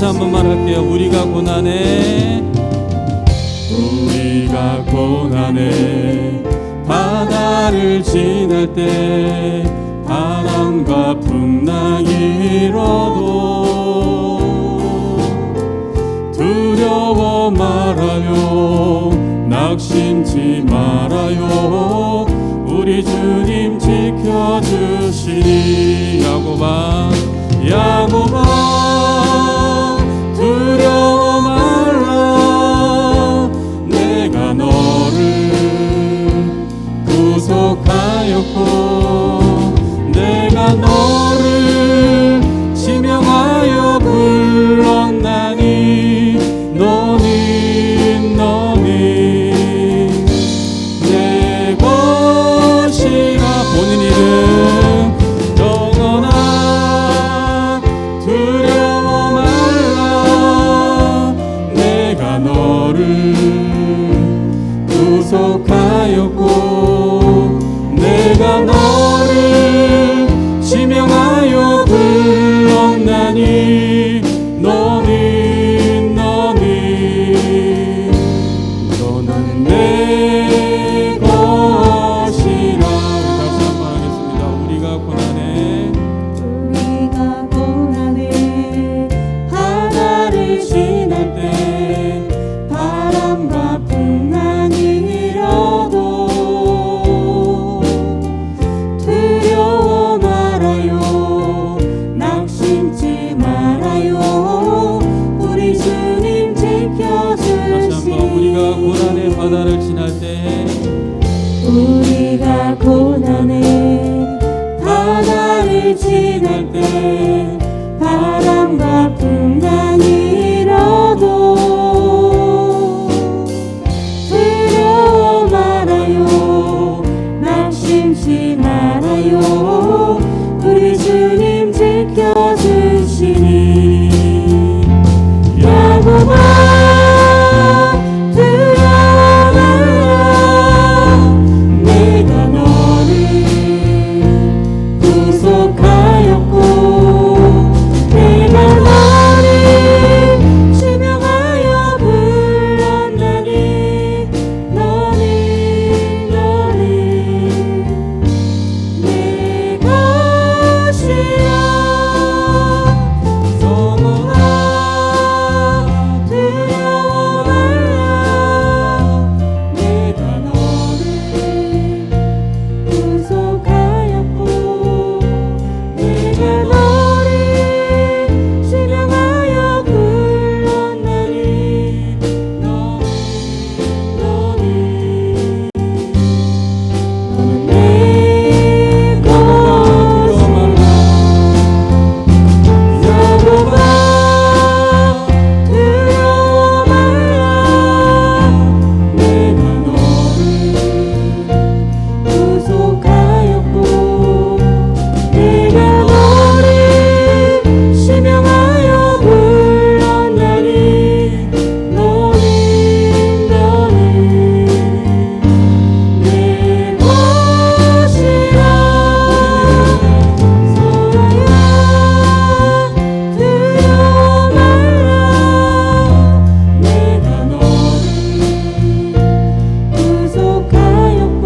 한번 말할게요. 우리가 고난에 바다를 지날 때 바람과 풍랑이 일어도 두려워 말아요. 낙심치 말아요. 우리 주님 지켜주시니. 야고봐 두려워 말라. 내가 너를 구속하였고 내가 너를 지명하여 불렀나니 너는 내 것이라. 본인 이름 영원아 두려워 말라. 내가 너를 구속하였고 내가 너를 지명하여 불렀나니 너는 내 것이라. 다시 한번 하겠습니다. 우리가 고난에 바다를 지날 때 바람과 풍랑이 일어도 두려워 말아요. 낙심치 말아요. 우리 주님 지켜주시니. 다시 한번 우리가 고난의 바다를 지날 때 바람과 풍랑이 일어도 두려워 말아요. 낙심치 말아요. 우리 주님 지켜주시니. 야고보 두려워 말라. 내가 너를 구속하였고 내가 너를 지명하여 불렀나니 너는 내 것이라. 성원아 두려워 말라. 내가 너를 구속하였고 내가 너를 지명하여 불렀나니 너는 내 것이라. 야고보 두려워 말라. 내가 너를 구속하였고 내가 너를 지명하여 불렀나니 너는 내 것이라. 소라야 두려워 말라. 내가 너를 구속하였고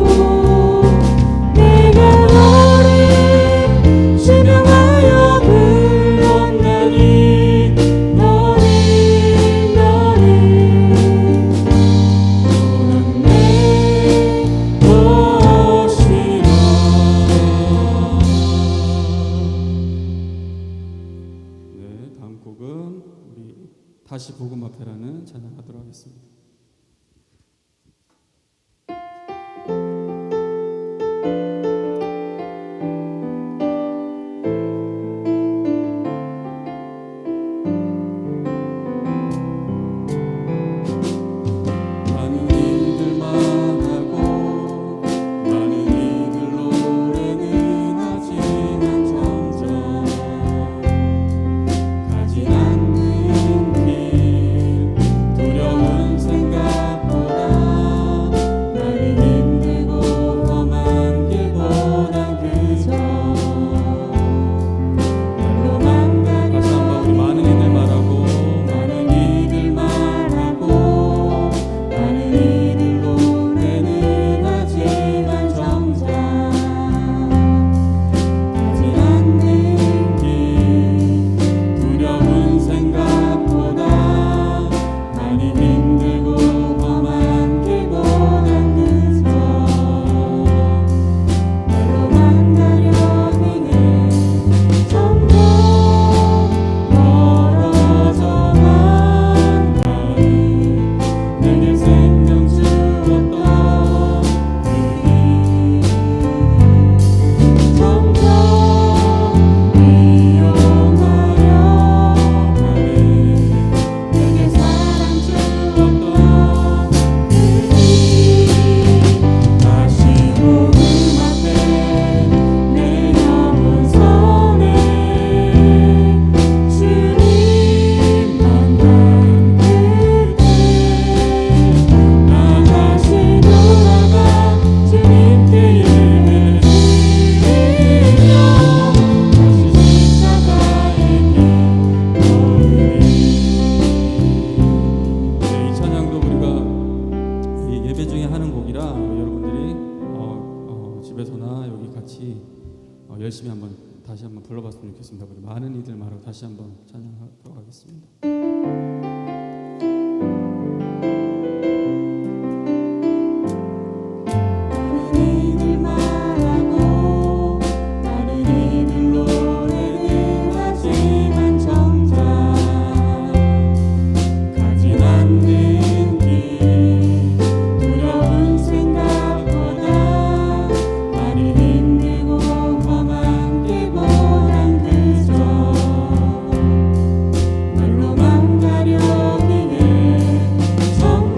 내가 너를 지명하여 불렀나니 너는 내 것이라. 네, 다음 곡은 우리 다시 복음 앞에라는 찬양하도록 하겠습니다. 많은 일들 말하고 많은 이들 노래는 하지만 점점 가지 않는 길 두려운 생각 중에 하는 곡이라 여러분들이 집에서나 여기 같이 열심히 한번 다시 한번 불러봤으면 좋겠습니다. 우리 많은 이들 말하고 다시 한번 찬양하도록 하겠습니다. 정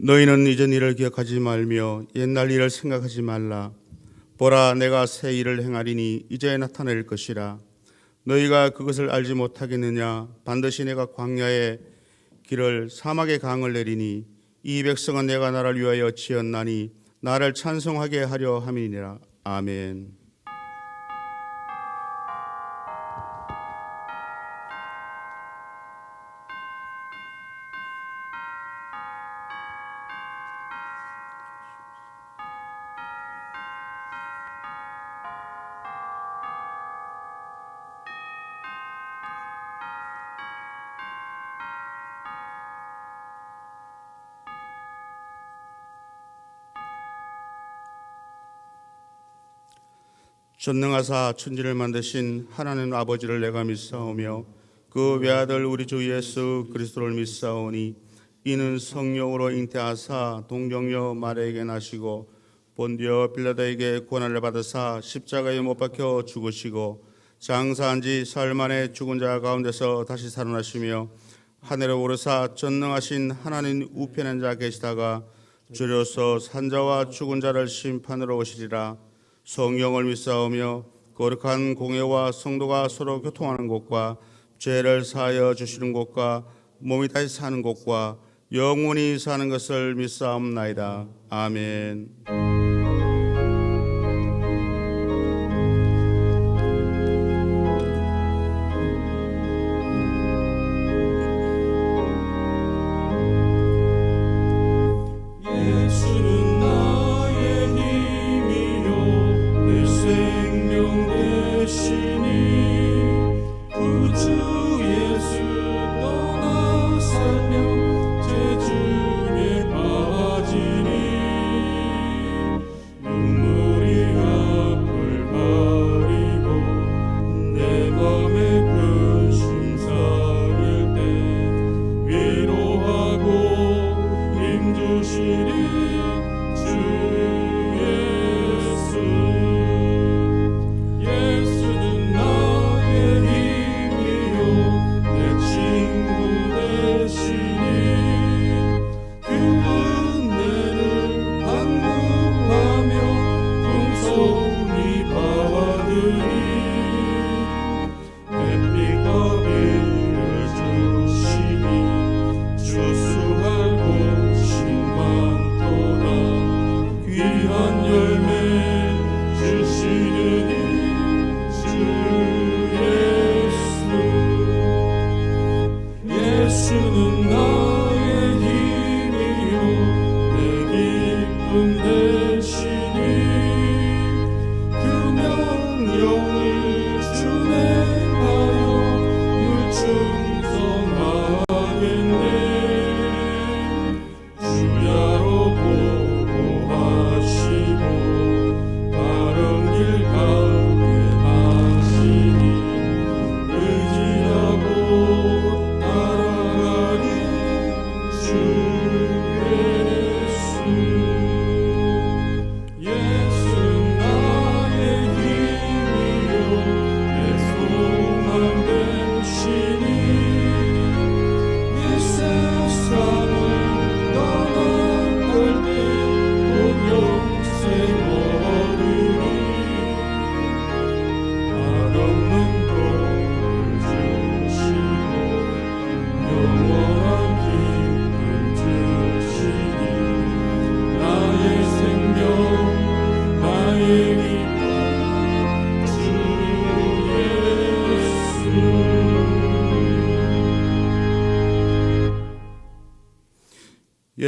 너희는 이전 일을 기억하지 말며 옛날 일을 생각하지 말라. 보라, 내가 새 일을 행하리니 이제 나타낼 것이라. 너희가 그것을 알지 못하겠느냐? 반드시 내가 광야의 길을 사막의 강을 내리니 이 백성은 내가 나를 위하여 지었나니 나를 찬송하게 하려 함이니라. 아멘. 전능하사 천지를 만드신 하나님 아버지를 내가 믿사오며 그 외아들 우리 주 예수 그리스도를 믿사오니 이는 성령으로 잉태하사 동정녀 마리아에게 나시고 본디오 빌라도에게 고난을 받으사 십자가에 못 박혀 죽으시고 장사한 지 사흘 만에 죽은 자 가운데서 다시 살아나시며 하늘에 오르사 전능하신 하나님 우편에 앉아 계시다가 주로서 산자와 죽은 자를 심판으로 오시리라. 성령을 믿사오며 거룩한 공회와 성도가 서로 교통하는 곳과 죄를 사하여 주시는 곳과 몸이 다시 사는 곳과 영원히 사는 것을 믿사옵나이다. 아멘.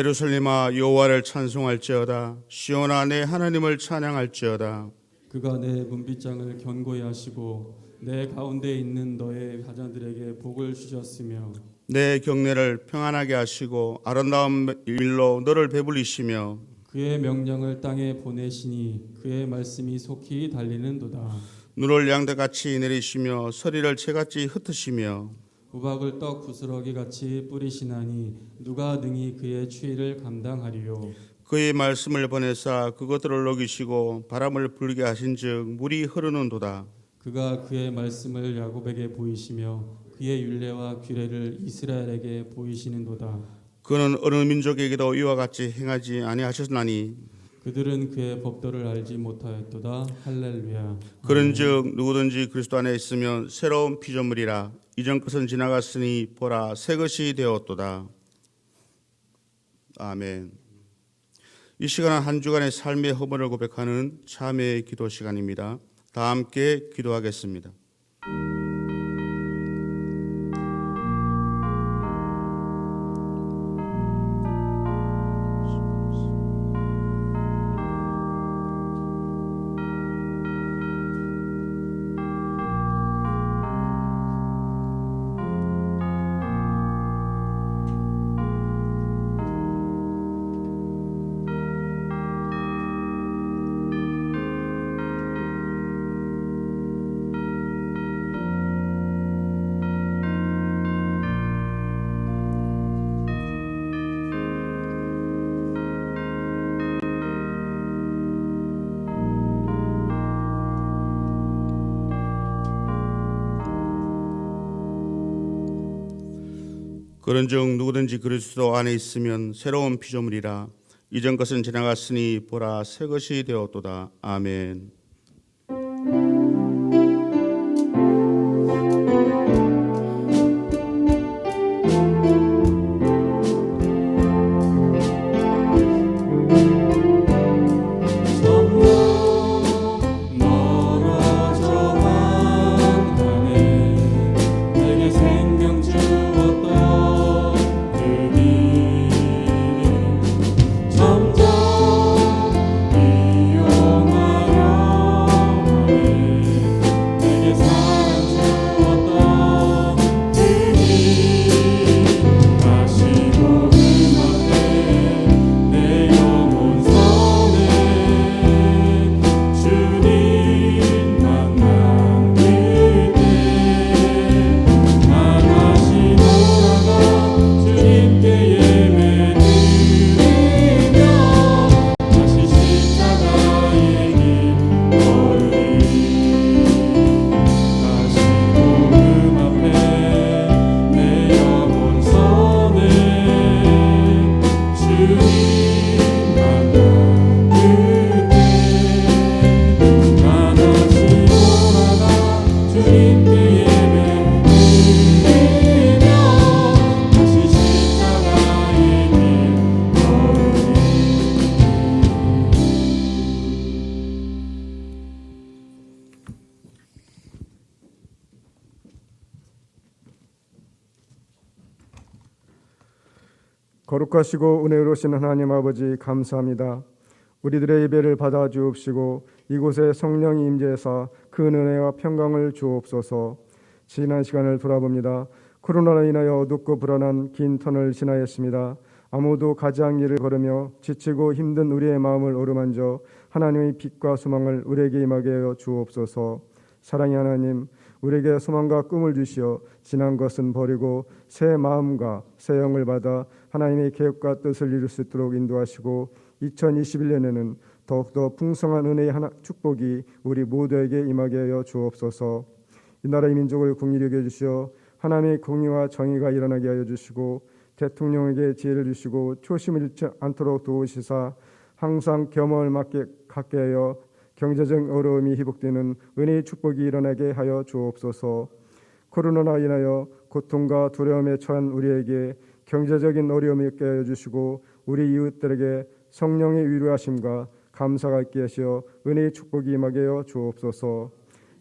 예루살렘아 여호와를 찬송할지어다. 시온아 내 하나님을 찬양할지어다. 그가 내 문빗장을 견고히 하시고 내 가운데 있는 너의 자녀들에게 복을 주셨으며 내 경내를 평안하게 하시고 아름다운 일로 너를 배불리시며 그의 명령을 땅에 보내시니 그의 말씀이 속히 달리는도다. 눈을 양대같이 내리시며 서리를 채같이 흩으시며 우박을 떡 부스러기 같이 뿌리시나니 누가 능히 그의 추위를 감당하리요. 그의 말씀을 보내사 그것들을 녹이시고 바람을 불게 하신즉 물이 흐르는도다. 그가 그의 말씀을 야곱에게 보이시며 그의 율례와 규례를 이스라엘에게 보이시는도다. 그는 어느 민족에게도 이와 같이 행하지 아니하셨나니 그들은 그의 법도를 알지 못하였도다. 할렐루야. 그런즉 누구든지 그리스도 안에 있으면 새로운 피조물이라 이전 것은 지나갔으니 보라 새 것이 되었도다. 아멘. 이 시간은 한 주간의 삶의 허물을 고백하는 참회의 기도 시간입니다. 다 함께 기도하겠습니다. 그런즉 누구든지 그리스도 안에 있으면 새로운 피조물이라 이전 것은 지나갔으니 보라 새 것이 되었도다. 아멘. 거룩하시고 은혜로우신 하나님 아버지 감사합니다. 우리들의 예배를 받아 주옵시고 이곳에 성령이 임재해서 그 은혜와 평강을 주옵소서. 지난 시간을 돌아봅니다. 코로나로 인하여 어둡고 불안한 긴 터널을 지나였습니다. 아무도 가지 않은 길을 걸으며 지치고 힘든 우리의 마음을 어루만져 하나님의 빛과 소망을 우리에게 임하게 하여 주옵소서. 사랑의 하나님, 우리에게 소망과 꿈을 주시어 지난 것은 버리고 새 마음과 새 영을 받아 하나님의 계획과 뜻을 이룰 수 있도록 인도하시고 2021년에는 더욱더 풍성한 은혜의 축복이 우리 모두에게 임하게 하여 주옵소서. 이 나라의 민족을 긍휼히 여겨 주시어 하나님의 공의와 정의가 일어나게 하여 주시고 대통령에게 지혜를 주시고 초심을 잃지 않도록 도우시사 항상 겸허를 갖게 하여 경제적 어려움이 회복되는 은혜의 축복이 일어나게 하여 주옵소서. 코로나로 인하여 고통과 두려움에 처한 우리에게 경제적인 어려움을 있게 하여 주시고 우리 이웃들에게 성령의 위로하심과 감사가 있게 하시어 은혜의 축복이 임하게 하여 주옵소서.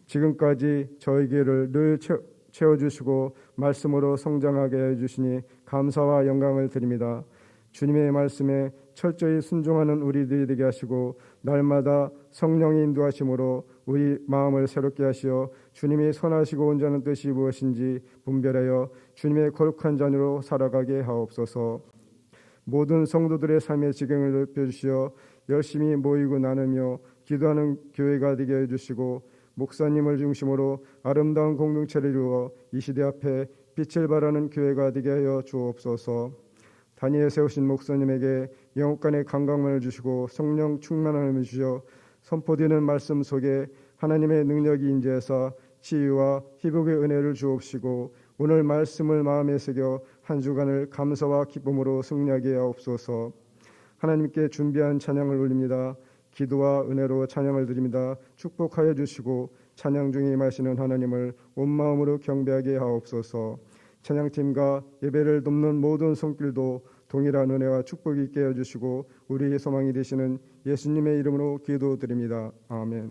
지금까지 저희에게를 늘 채워주시고 말씀으로 성장하게 해주시니 감사와 영광을 드립니다. 주님의 말씀에 철저히 순종하는 우리들이 되게 하시고 날마다 성령의 인도하심으로 우리 마음을 새롭게 하시어 주님의 선하시고 온전한 뜻이 무엇인지 분별하여 주님의 거룩한 자녀로 살아가게 하옵소서. 모든 성도들의 삶의 지경을 넓혀주시어 열심히 모이고 나누며 기도하는 교회가 되게 해주시고 목사님을 중심으로 아름다운 공동체를 이루어 이 시대 앞에 빛을 발하는 교회가 되게 하여 주옵소서. 단위에 세우신 목사님에게 영육간의 건강만을 주시고 성령 충만함을 주시어 선포되는 말씀 속에 하나님의 능력이 임재해서 치유와 회복의 은혜를 주옵시고 오늘 말씀을 마음에 새겨 한 주간을 감사와 기쁨으로 승리하게 하옵소서. 하나님께 준비한 찬양을 올립니다. 기도와 은혜로 찬양을 드립니다. 축복하여 주시고 찬양 중에 임하시는 하나님을 온 마음으로 경배하게 하옵소서. 찬양팀과 예배를 돕는 모든 손길도 동일한 은혜와 축복이 있게 해주시고 우리의 소망이 되시는 예수님의 이름으로 기도드립니다. 아멘.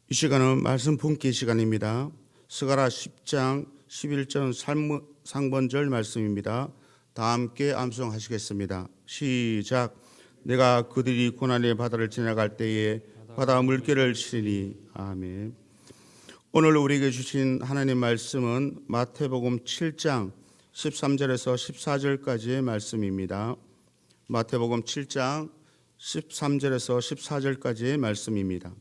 이 시간은 말씀 품기 시간입니다. 스가랴 10장 11절 상번절 말씀입니다. 다 함께 암송하시겠습니다. 시작. 내가 그들이 고난의 바다를 지나갈 때에 바다 물결을 치리니. 아멘. 오늘 우리에게 주신 하나님 말씀은 마태복음 7장 13절에서 14절까지의 말씀입니다. 마태복음 7장 13절에서 14절까지의 말씀입니다.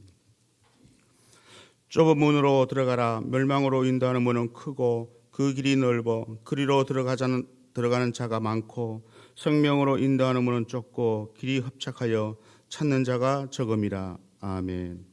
좁은 문으로 들어가라. 멸망으로 인도하는 문은 크고 그 길이 넓어 그리로 들어가는 자가 많고 생명으로 인도하는 문은 좁고 길이 협착하여 찾는 자가 적음이라. 아멘.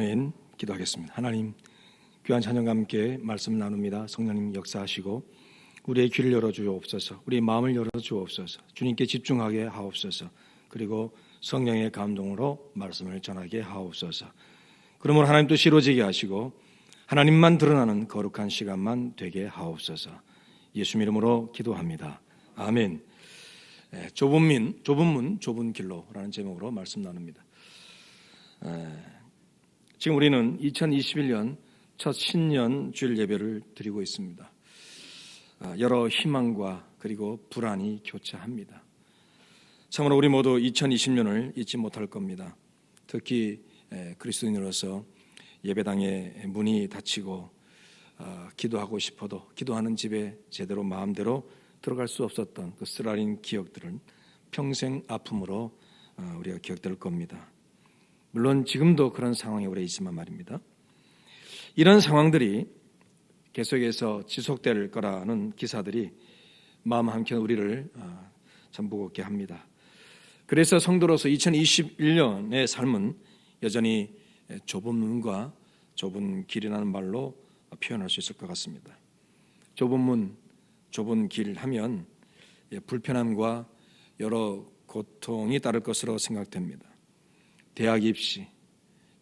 아멘. 기도하겠습니다. 하나님, 귀한 찬양과 함께 말씀 나눕니다. 성령님 역사하시고 우리의 귀를 열어주옵소서, 우리의 마음을 열어주옵소서, 주님께 집중하게 하옵소서, 그리고 성령의 감동으로 말씀을 전하게 하옵소서. 그러므로 하나님 뜻이 이루어지게 하시고 하나님만 드러나는 거룩한 시간만 되게 하옵소서. 예수 이름으로 기도합니다. 아멘. 좁은 문, 좁은 길로라는 제목으로 말씀 나눕니다. 지금 우리는 2021년 첫 신년 주일 예배를 드리고 있습니다. 여러 희망과 그리고 불안이 교차합니다. 참으로 우리 모두 2020년을 잊지 못할 겁니다. 특히 그리스도인으로서 예배당의 문이 닫히고 기도하고 싶어도 기도하는 집에 제대로 마음대로 들어갈 수 없었던 그 쓰라린 기억들은 평생 아픔으로 우리가 기억될 겁니다. 물론 지금도 그런 상황이 오래 있지만 말입니다. 이런 상황들이 계속해서 지속될 거라는 기사들이 마음 한켠 우리를 참 무겁게 합니다. 그래서 성도로서 2021년의 삶은 여전히 좁은 문과 좁은 길이라는 말로 표현할 수 있을 것 같습니다. 좁은 문, 좁은 길 하면 불편함과 여러 고통이 따를 것으로 생각됩니다. 대학 입시,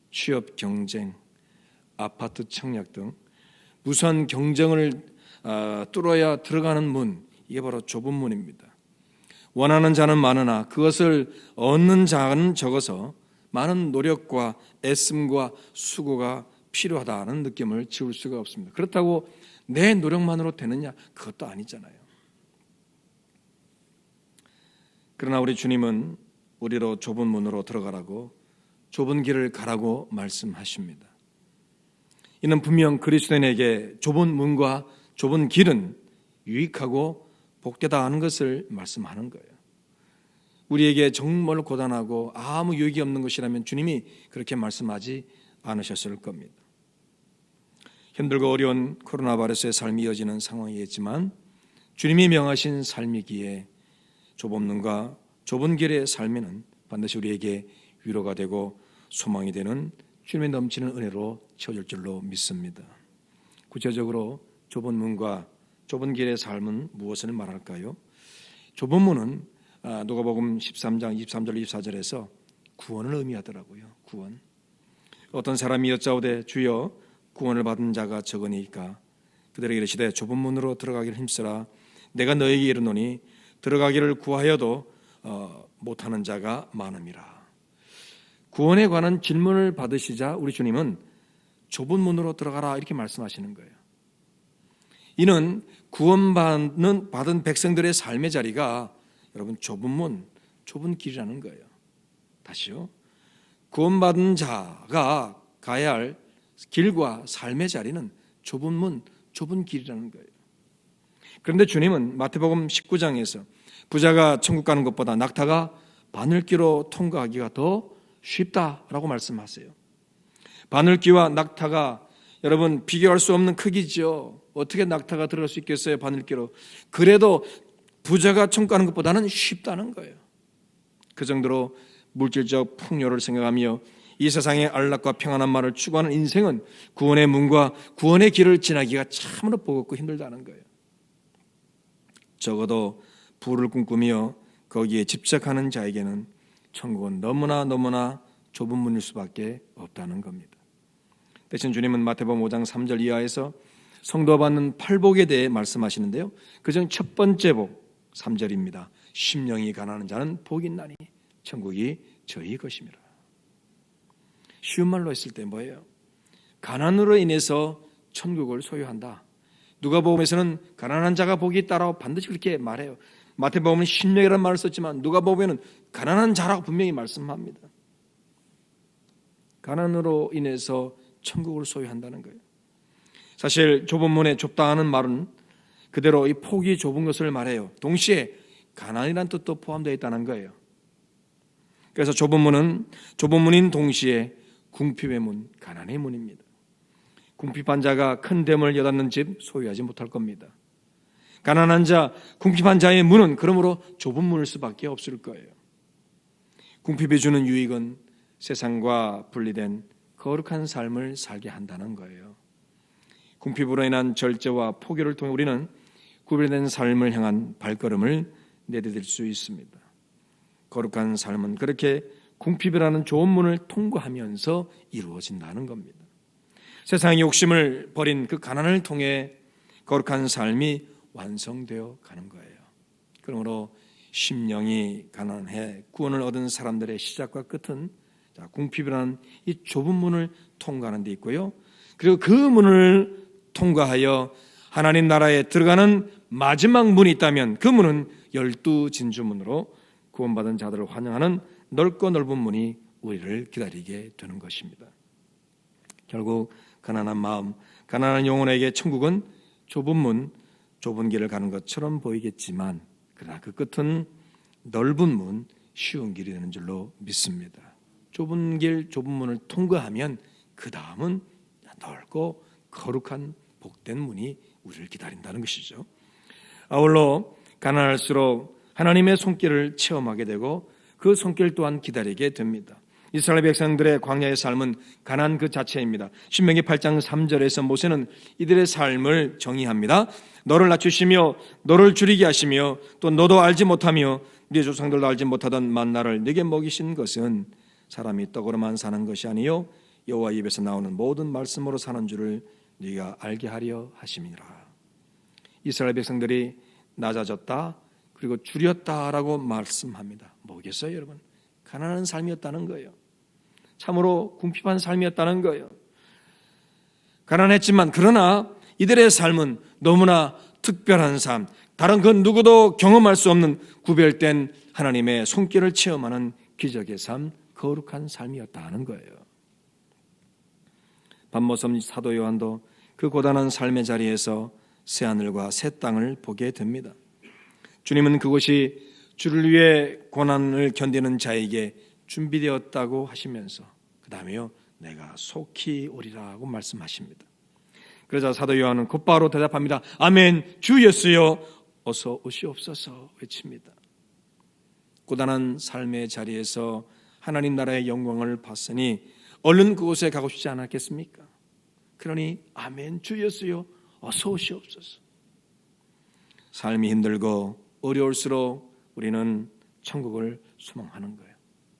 취업 경쟁, 아파트 청약 등 무수한 경쟁을 뚫어야 들어가는 문, 이게 바로 좁은 문입니다. 원하는 자는 많으나 그것을 얻는 자는 적어서 많은 노력과 애씀과 수고가 필요하다는 느낌을 지울 수가 없습니다. 그렇다고 내 노력만으로 되느냐? 그것도 아니잖아요. 그러나 우리 주님은 우리로 좁은 문으로 들어가라고, 좁은 길을 가라고 말씀하십니다. 이는 분명 그리스도인에게 좁은 문과 좁은 길은 유익하고 복되다 하는 것을 말씀하는 거예요. 우리에게 정말 고단하고 아무 유익이 없는 것이라면 주님이 그렇게 말씀하지 않으셨을 겁니다. 힘들고 어려운 코로나 바이러스의 삶이 이어지는 상황이겠지만 주님이 명하신 삶이기에 좁은 문과 좁은 길의 삶에는 반드시 우리에게 위로가 되고 소망이 되는 주님의 넘치는 은혜로 채워질 줄로 믿습니다. 구체적으로 좁은 문과 좁은 길의 삶은 무엇을 말할까요? 좁은 문은 누가복음 13장 23절 24절에서 구원을 의미하더라고요. 구원. 어떤 사람이 여짜오되 주여 구원을 받은 자가 적으니까 그들에게 이르시되 좁은 문으로 들어가기를 힘쓰라. 내가 너에게 이르노니 들어가기를 구하여도 못하는 자가 많음이라. 구원에 관한 질문을 받으시자 우리 주님은 좁은 문으로 들어가라 이렇게 말씀하시는 거예요. 이는 구원받은 백성들의 삶의 자리가 여러분 좁은 문, 좁은 길이라는 거예요. 다시요. 구원받은 자가 가야 할 길과 삶의 자리는 좁은 문, 좁은 길이라는 거예요. 그런데 주님은 마태복음 19장에서 부자가 천국 가는 것보다 낙타가 바늘기로 통과하기가 더 쉽다라고 말씀하세요. 바늘기와 낙타가 여러분 비교할 수 없는 크기죠. 어떻게 낙타가 들어갈 수 있겠어요? 바늘기로. 그래도 부자가 천국 가는 것보다는 쉽다는 거예요. 그 정도로 물질적 풍요를 생각하며 이 세상의 안락과 평안한 말을 추구하는 인생은 구원의 문과 구원의 길을 지나기가 참으로 버겁고 힘들다는 거예요. 적어도 부를 꿈꾸며 거기에 집착하는 자에게는 천국은 너무나 좁은 문일 수밖에 없다는 겁니다. 대신 주님은 마태복음 5장 3절 이하에서 성도가 받는 팔복에 대해 말씀하시는데요. 그중 첫 번째 복 3절입니다. 심령이 가난한 자는 복이 있나니 천국이 저희 것임이라. 쉬운 말로 했을 때 뭐예요? 가난으로 인해서 천국을 소유한다. 누가복음에서는 가난한 자가 복이 있다라고 반드시 그렇게 말해요. 마태복음은 심령이라는 말을 썼지만 누가복음에는 가난한 자라고 분명히 말씀합니다. 가난으로 인해서 천국을 소유한다는 거예요. 사실 좁은 문에 좁다 하는 말은 그대로 이 폭이 좁은 것을 말해요. 동시에 가난이라는 뜻도 포함되어 있다는 거예요. 그래서 좁은 문인 동시에 궁핍의 문, 가난의 문입니다. 궁핍한 자가 큰 댐을 여닫는 집 소유하지 못할 겁니다. 가난한 자, 궁핍한 자의 문은 그러므로 좁은 문일 수밖에 없을 거예요. 궁핍이 주는 유익은 세상과 분리된 거룩한 삶을 살게 한다는 거예요. 궁핍으로 인한 절제와 포기를 통해 우리는 구별된 삶을 향한 발걸음을 내디딜 수 있습니다. 거룩한 삶은 그렇게 궁핍이라는 좋은 문을 통과하면서 이루어진다는 겁니다. 세상의 욕심을 버린 그 가난을 통해 거룩한 삶이 완성되어 가는 거예요. 그러므로 심령이 가난해 구원을 얻은 사람들의 시작과 끝은 궁핍이라는 이 좁은 문을 통과하는 데 있고요. 그리고 그 문을 통과하여 하나님 나라에 들어가는 마지막 문이 있다면 그 문은 12진주문으로 구원받은 자들을 환영하는 넓고 넓은 문이 우리를 기다리게 되는 것입니다. 결국 가난한 마음, 가난한 영혼에게 천국은 좁은 문, 좁은 길을 가는 것처럼 보이겠지만 그러나 그 끝은 넓은 문, 쉬운 길이 되는 줄로 믿습니다. 좁은 길, 좁은 문을 통과하면 그 다음은 넓고 거룩한 복된 문이 우리를 기다린다는 것이죠. 아울러 가난할수록 하나님의 손길을 체험하게 되고 그 손길 또한 기다리게 됩니다. 이스라엘 백성들의 광야의 삶은 가난 그 자체입니다. 신명기 8장 3절에서 모세는 이들의 삶을 정의합니다. 너를 낮추시며 너를 줄이게 하시며 또 너도 알지 못하며 네 조상들도 알지 못하던 만나를 네게 먹이신 것은 사람이 떡으로만 사는 것이 아니요 여호와 입에서 나오는 모든 말씀으로 사는 줄을 네가 알게 하려 하심이라. 이스라엘 백성들이 낮아졌다 그리고 줄였다라고 말씀합니다. 뭐겠어요, 여러분? 가난한 삶이었다는 거예요. 참으로 궁핍한 삶이었다는 거예요. 가난했지만 그러나 이들의 삶은 너무나 특별한 삶, 다른 그 누구도 경험할 수 없는 구별된 하나님의 손길을 체험하는 기적의 삶, 거룩한 삶이었다는 거예요. 반모섬 사도 요한도 그 고단한 삶의 자리에서 새하늘과 새 땅을 보게 됩니다. 주님은 그곳이 주를 위해 고난을 견디는 자에게 준비되었다고 하시면서 그 다음에요 내가 속히 오리라고 말씀하십니다. 그러자 사도 요한은 곧바로 대답합니다. 아멘, 주 예수여 어서 오시옵소서 외칩니다. 고단한 삶의 자리에서 하나님 나라의 영광을 봤으니 얼른 그곳에 가고 싶지 않았겠습니까? 그러니 아멘, 주 예수여 어서 오시옵소서. 삶이 힘들고 어려울수록 우리는 천국을 소망하는 거예요.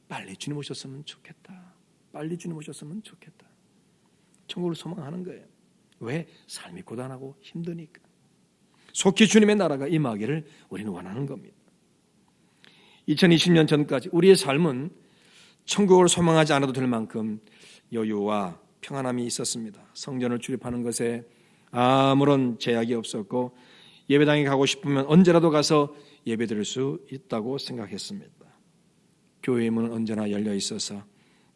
빨리 주님 오셨으면 좋겠다. 빨리 주님 오셨으면 좋겠다. 천국을 소망하는 거예요. 왜? 삶이 고단하고 힘드니까. 속히 주님의 나라가 임하기를 우리는 원하는 겁니다. 2020년 전까지 우리의 삶은 천국을 소망하지 않아도 될 만큼 여유와 평안함이 있었습니다. 성전을 출입하는 것에 아무런 제약이 없었고 예배당에 가고 싶으면 언제라도 가서 예배드릴 수 있다고 생각했습니다. 교회의 문은 언제나 열려 있어서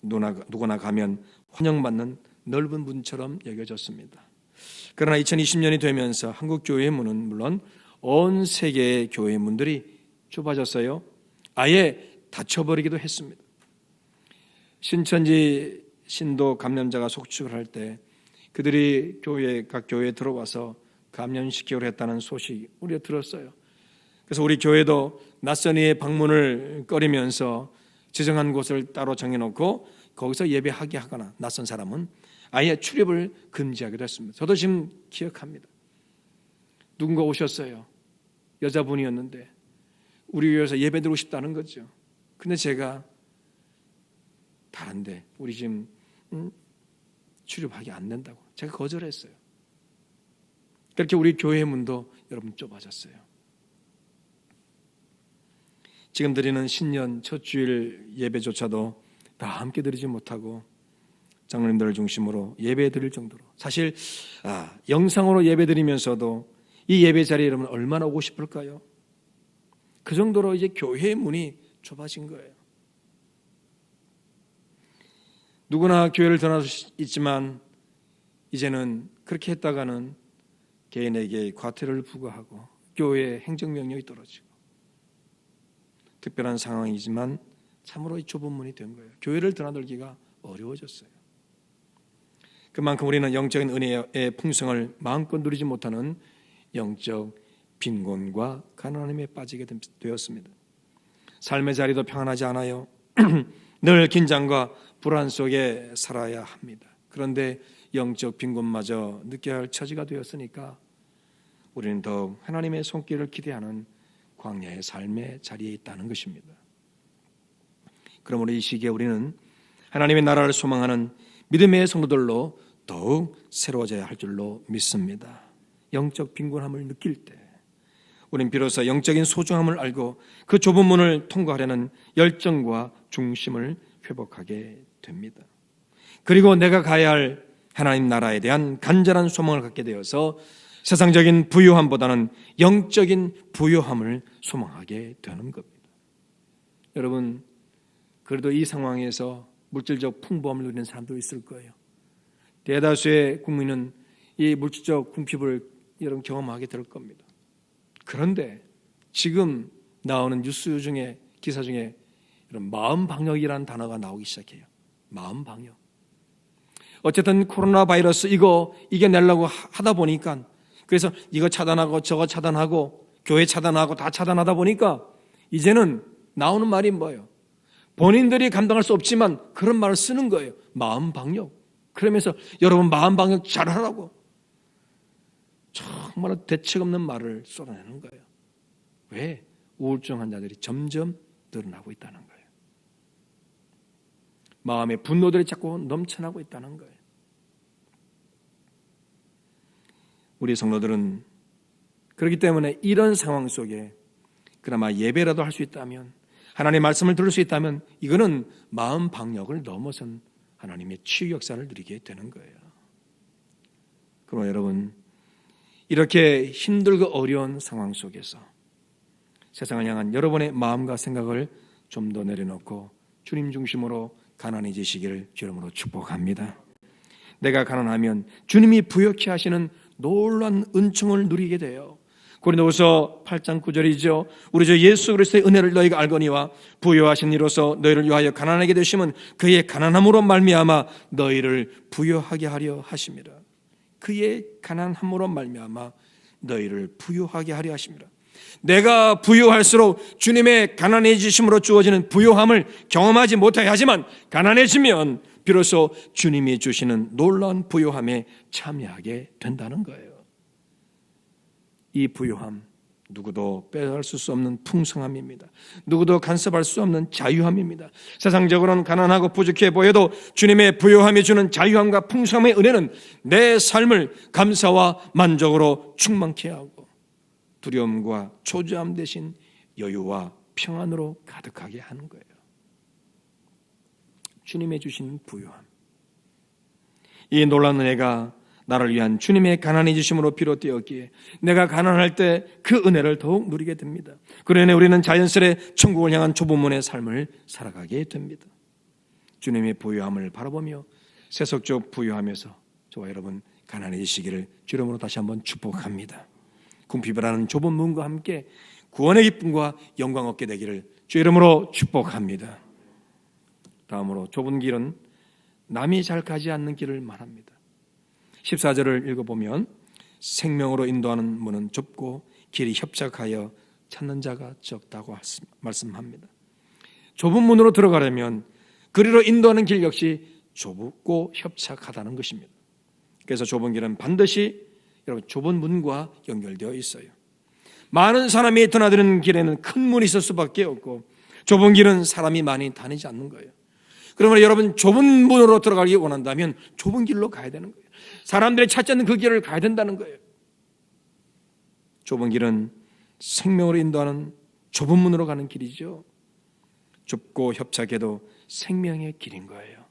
누구나 가면 환영받는 넓은 문처럼 여겨졌습니다. 그러나 2020년이 되면서 한국 교회의 문은 물론 온 세계의 교회의 문들이 좁아졌어요. 아예 닫혀버리기도 했습니다. 신천지 신도 감염자가 속출을 할 때 그들이 각 교회에 들어와서 감염시키려고 했다는 소식 우리가 들었어요. 그래서 우리 교회도 낯선 이의 방문을 꺼리면서 지정한 곳을 따로 정해놓고 거기서 예배하게 하거나 낯선 사람은 아예 출입을 금지하기도 했습니다. 저도 지금 기억합니다. 누군가 오셨어요. 여자분이었는데 우리 교회에서 예배드리고 싶다는 거죠. 근데 제가 다른데 우리 지금 출입하기 안 된다고 제가 거절했어요. 그렇게 우리 교회의 문도 여러분 좁아졌어요. 지금 드리는 신년 첫 주일 예배조차도 다 함께 드리지 못하고 장로님들을 중심으로 예배 드릴 정도로 사실 영상으로 예배 드리면서도 이 예배 자리에 여러분 얼마나 오고 싶을까요? 그 정도로 이제 교회의 문이 좁아진 거예요. 누구나 교회를 떠날 수 있지만 이제는 그렇게 했다가는 개인에게 과태료를 부과하고 교회의 행정명령이 떨어지고 특별한 상황이지만 참으로 이 좁은 문이 된 거예요. 교회를 드나들기가 어려워졌어요. 그만큼 우리는 영적인 은혜의 풍성을 마음껏 누리지 못하는 영적 빈곤과 가난함에 빠지게 되었습니다. 삶의 자리도 평안하지 않아요. 늘 긴장과 불안 속에 살아야 합니다. 그런데 영적 빈곤마저 느껴야 할 처지가 되었으니까 우리는 더욱 하나님의 손길을 기대하는 광야의 삶의 자리에 있다는 것입니다. 그러므로 이 시기에 우리는 하나님의 나라를 소망하는 믿음의 성도들로 더욱 새로워져야 할 줄로 믿습니다. 영적 빈곤함을 느낄 때 우린 비로소 영적인 소중함을 알고 그 좁은 문을 통과하려는 열정과 중심을 회복하게 됩니다. 그리고 내가 가야 할 하나님 나라에 대한 간절한 소망을 갖게 되어서 세상적인 부유함보다는 영적인 부유함을 소망하게 되는 겁니다. 여러분, 그래도 이 상황에서 물질적 풍부함을 누리는 사람도 있을 거예요. 대다수의 국민은 이 물질적 궁핍을 여러분 경험하게 될 겁니다. 그런데 지금 나오는 뉴스 중에 기사 중에 이런 마음 방역이라는 단어가 나오기 시작해요. 마음 방역. 어쨌든 코로나 바이러스 이거 이겨내려고 하다 보니까 그래서 이거 차단하고 저거 차단하고 교회 차단하고 다 차단하다 보니까 이제는 나오는 말이 뭐예요? 본인들이 감당할 수 없지만 그런 말을 쓰는 거예요. 마음 방역. 그러면서 여러분 마음 방역 잘하라고 정말 대책 없는 말을 쏟아내는 거예요. 왜? 우울증 환자들이 점점 늘어나고 있다는 거예요. 마음의 분노들이 자꾸 넘쳐나고 있다는 거예요. 우리 성도들은 그렇기 때문에 이런 상황 속에 그나마 예배라도 할 수 있다면 하나님의 말씀을 들을 수 있다면 이거는 마음 방역을 넘어선 하나님의 치유 역사를 누리게 되는 거예요. 그러나 여러분 이렇게 힘들고 어려운 상황 속에서 세상을 향한 여러분의 마음과 생각을 좀 더 내려놓고 주님 중심으로 가난해지시기를 주님으로 축복합니다. 내가 가난하면 주님이 부욕케 하시는 놀라운 은총을 누리게 돼요. 고린도후서 8장 9절이죠. 우리 주 예수 그리스도의 은혜를 너희가 알거니와 부요하신 이로써 너희를 위하여 가난하게 되심은 그의 가난함으로 말미암아 너희를 부요하게 하려 하심이라. 그의 가난함으로 말미암아 너희를 부요하게 하려 하심이라. 내가 부요할수록 주님의 가난해지심으로 주어지는 부요함을 경험하지 못하게 하지만 가난해지면 비로소 주님이 주시는 놀라운 부요함에 참여하게 된다는 거예요. 이 부요함 누구도 빼앗을 수 없는 풍성함입니다. 누구도 간섭할 수 없는 자유함입니다. 세상적으로는 가난하고 부족해 보여도 주님의 부요함이 주는 자유함과 풍성함의 은혜는 내 삶을 감사와 만족으로 충만케 하고 두려움과 초조함 대신 여유와 평안으로 가득하게 하는 거예요. 주님의 주신 부요함. 이 놀라운 은혜가 나를 위한 주님의 가난해지심으로 비롯되었기에 내가 가난할 때 그 은혜를 더욱 누리게 됩니다. 그러니 우리는 자연스레 천국을 향한 좁은 문의 삶을 살아가게 됩니다. 주님의 부요함을 바라보며 세속적 부요함에서 저와 여러분 가난해지시기를 주 이름으로 다시 한번 축복합니다. 궁핍이라는 좁은 문과 함께 구원의 기쁨과 영광 얻게 되기를 주 이름으로 축복합니다. 다음으로 좁은 길은 남이 잘 가지 않는 길을 말합니다. 14절을 읽어보면 생명으로 인도하는 문은 좁고 길이 협착하여 찾는 자가 적다고 말씀합니다. 좁은 문으로 들어가려면 그리로 인도하는 길 역시 좁고 협착하다는 것입니다. 그래서 좁은 길은 반드시 여러분 좁은 문과 연결되어 있어요. 많은 사람이 드나드는 길에는 큰 문이 있을 수밖에 없고 좁은 길은 사람이 많이 다니지 않는 거예요. 그러면 여러분 좁은 문으로 들어가기 원한다면 좁은 길로 가야 되는 거예요. 사람들이 찾지 않는 그 길을 가야 된다는 거예요. 좁은 길은 생명으로 인도하는 좁은 문으로 가는 길이죠. 좁고 협착해도 생명의 길인 거예요.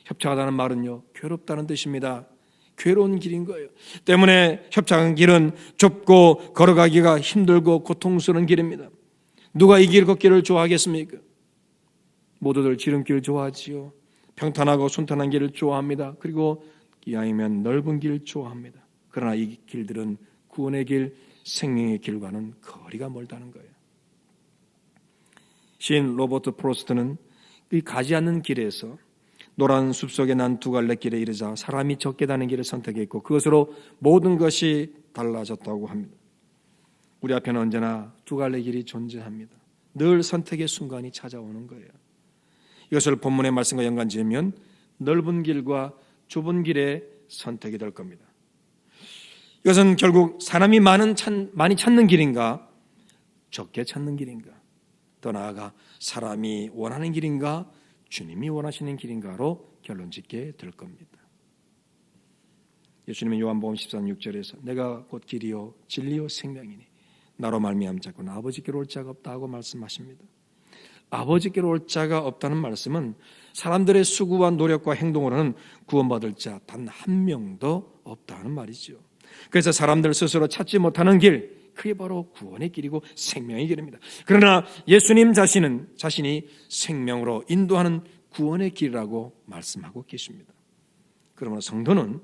협착하다는 말은요, 괴롭다는 뜻입니다. 괴로운 길인 거예요. 때문에 협착한 길은 좁고 걸어가기가 힘들고 고통스러운 길입니다. 누가 이 길 걷기를 좋아하겠습니까? 모두들 지름길 좋아하지요. 평탄하고 순탄한 길을 좋아합니다. 그리고 이왕이면 넓은 길 좋아합니다. 그러나 이 길들은 구원의 길, 생명의 길과는 거리가 멀다는 거예요. 시인 로버트 프로스트는 이 가지 않는 길에서 노란 숲속에 난 두 갈래 길에 이르자 사람이 적게 다니는 길을 선택했고 그것으로 모든 것이 달라졌다고 합니다. 우리 앞에는 언제나 두 갈래 길이 존재합니다. 늘 선택의 순간이 찾아오는 거예요. 이것을 본문의 말씀과 연관지으면 넓은 길과 좁은 길의 선택이 될 겁니다. 이것은 결국 사람이 많이 찾는 길인가, 적게 찾는 길인가, 더 나아가 사람이 원하는 길인가, 주님이 원하시는 길인가로 결론짓게 될 겁니다. 예수님은 요한복음 14장 6절에서 내가 곧 길이요 진리요 생명이니 나로 말미암지 않고는 아버지께로 올 자가 없다 하고 말씀하십니다. 아버지께로 올 자가 없다는 말씀은 사람들의 수고와 노력과 행동으로는 구원받을 자 단 한 명도 없다는 말이죠. 그래서 사람들 스스로 찾지 못하는 길, 그게 바로 구원의 길이고 생명의 길입니다. 그러나 예수님 자신이 생명으로 인도하는 구원의 길이라고 말씀하고 계십니다. 그러므로 성도는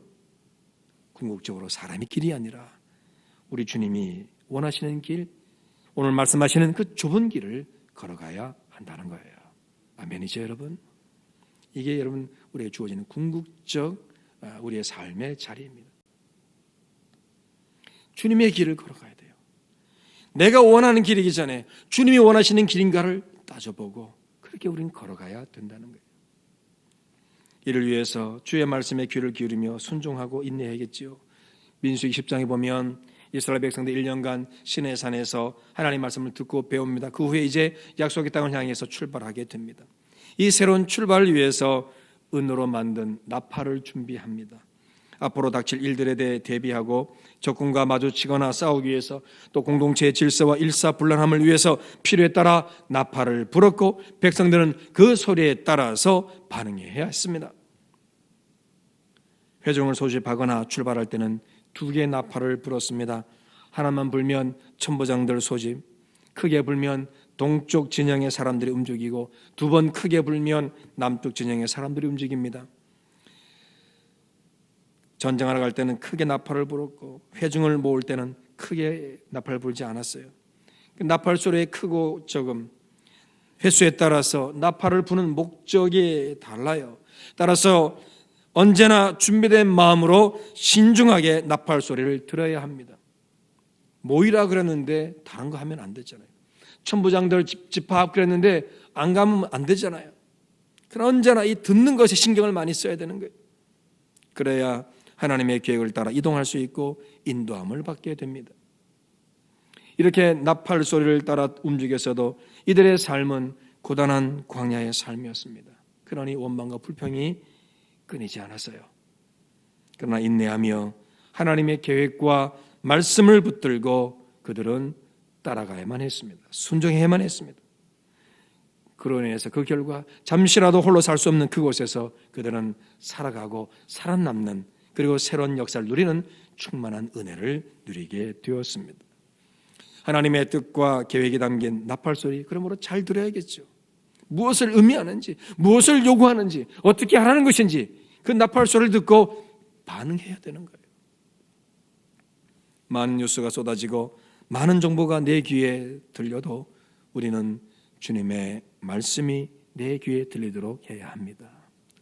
궁극적으로 사람의 길이 아니라 우리 주님이 원하시는 길, 오늘 말씀하시는 그 좁은 길을 걸어가야 한다는 거예요. 아멘이죠, 여러분? 이게 여러분 우리에게 주어지는 궁극적 우리의 삶의 자리입니다. 주님의 길을 걸어가야 돼요. 내가 원하는 길이기 전에 주님이 원하시는 길인가를 따져보고 그렇게 우리는 걸어가야 된다는 거예요. 이를 위해서 주의 말씀에 귀를 기울이며 순종하고 인내해야겠지요. 민수기 10장에 보면 이스라엘 백성들 1년간 시내산에서 하나님 말씀을 듣고 배웁니다. 그 후에 이제 약속의 땅을 향해서 출발하게 됩니다. 이 새로운 출발을 위해서 은으로 만든 나팔을 준비합니다. 앞으로 닥칠 일들에 대해 대비하고 적군과 마주치거나 싸우기 위해서 또 공동체의 질서와 일사불란함을 위해서 필요에 따라 나팔을 불었고 백성들은 그 소리에 따라서 반응해야 했습니다. 회중을 소집하거나 출발할 때는 2개의 나팔을 불었습니다. 하나만 불면 천부장들 소집, 크게 불면 동쪽 진영의 사람들이 움직이고 2번 크게 불면 남쪽 진영의 사람들이 움직입니다. 전쟁하러 갈 때는 크게 나팔을 불었고 회중을 모을 때는 크게 나팔을 불지 않았어요. 나팔 소리의 크고 적음, 횟수에 따라서 나팔을 부는 목적이 달라요. 따라서 언제나 준비된 마음으로 신중하게 나팔 소리를 들어야 합니다. 모이라 그랬는데 다른 거 하면 안 되잖아요. 천부장들 집합 그랬는데 안 가면 안 되잖아요. 그러나 언제나 이 듣는 것에 신경을 많이 써야 되는 거예요. 그래야 하나님의 계획을 따라 이동할 수 있고 인도함을 받게 됩니다. 이렇게 나팔 소리를 따라 움직였어도 이들의 삶은 고단한 광야의 삶이었습니다. 그러니 원망과 불평이 끊이지 않았어요. 그러나 인내하며 하나님의 계획과 말씀을 붙들고 그들은 따라가야만 했습니다. 순종해야만 했습니다. 그로 인해서 그 결과 잠시라도 홀로 살 수 없는 그곳에서 그들은 살아가고 살아남는 그리고 새로운 역사를 누리는 충만한 은혜를 누리게 되었습니다. 하나님의 뜻과 계획이 담긴 나팔소리, 그러므로 잘 들어야겠죠. 무엇을 의미하는지, 무엇을 요구하는지, 어떻게 하라는 것인지 그 나팔소리를 듣고 반응해야 되는 거예요. 많은 뉴스가 쏟아지고 많은 정보가 내 귀에 들려도 우리는 주님의 말씀이 내 귀에 들리도록 해야 합니다.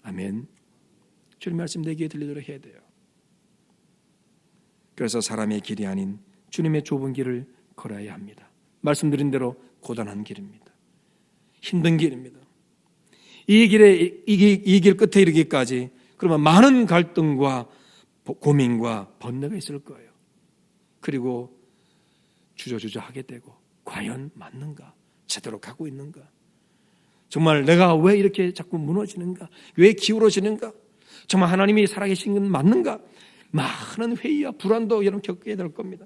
아멘. 주님의 말씀 내 귀에 들리도록 해야 돼요. 그래서 사람의 길이 아닌 주님의 좁은 길을 걸어야 합니다. 말씀드린 대로 고단한 길입니다. 힘든 길입니다. 이 길 끝에 이르기까지 그러면 많은 갈등과 고민과 번뇌가 있을 거예요. 그리고 주저주저 하게 되고 과연 맞는가? 제대로 가고 있는가? 정말 내가 왜 이렇게 자꾸 무너지는가? 왜 기울어지는가? 정말 하나님이 살아계신 건 맞는가? 많은 회의와 불안도 여러분 겪게 될 겁니다.